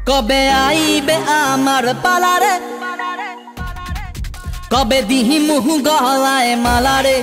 কবে আইবে আমার পালারে, কবে দিহি মুহ গলায় মালারে।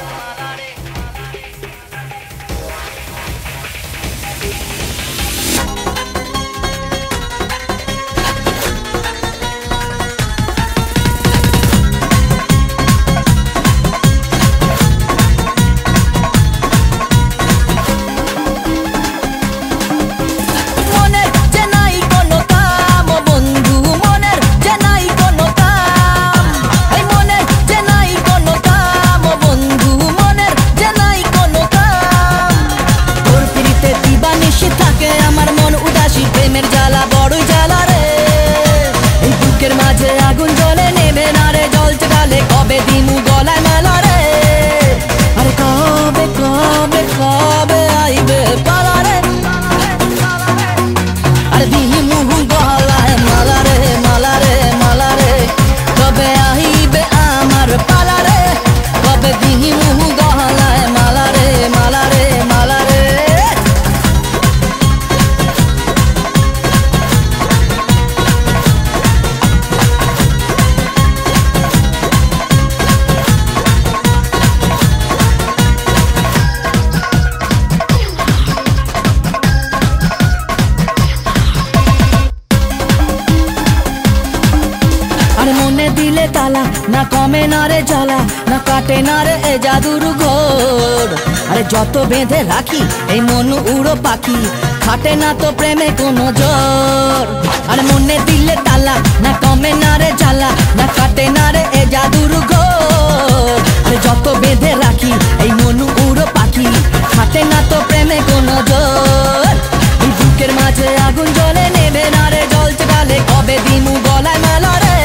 দিলে তালা না কমে না রে জ্বালা, না কাটে না রে এ জাদুর ঘোর। আরে যত বেঁধে রাখি এই মন উড়ো পাখি, খাটে না তো প্রেমে কোনো জোর। আরে মনে দিলে তালা না কমে না রে জ্বালা, না কাটে না রে এ জাদুর ঘোর। আরে যত বেঁধে রাখি এই মন উড়ো পাখি, খাটে না তো প্রেমে কোনো জোর। এই বুকের মাঝে আগুন জ্বলে নেবে না রে জল চড়ালে, কবে দিমু গলায় মালা রে।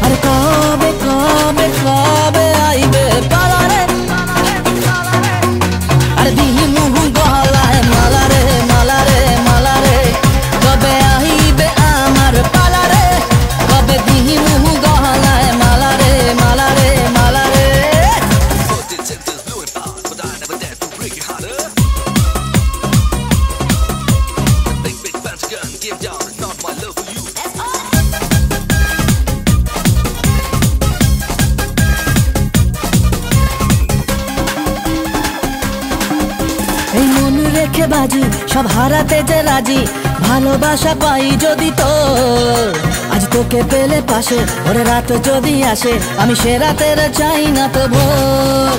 আরে কবে কবে কবে আইবে পালারে, আরে দিহি মুহু গলায় মালারে মালারে মালারে। কবে আইবে আমার পালারে, কবে দিহি মুহু গলায় মালারে মালারে মালারে। এই মন রেখে বাজি সব হারাতে যে রাজি, ভালোবাসা পাই যদি তোর। আজ তোকে পেলে পাশে ওরে রাত যদি আসে, আমি সে রাতের চাই না তো ভোর।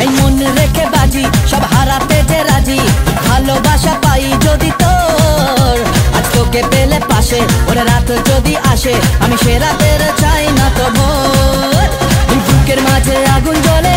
এই মন রেখে বাজি সব হারাতে যে রাজি, ভালোবাসা পাই যদি তোর। আজ তোকে পেলে পাশে ওরে রাত যদি আসে, আমি সে রাতের চাই না তো ভোর। বুকের মাঝে আগুন জ্বলে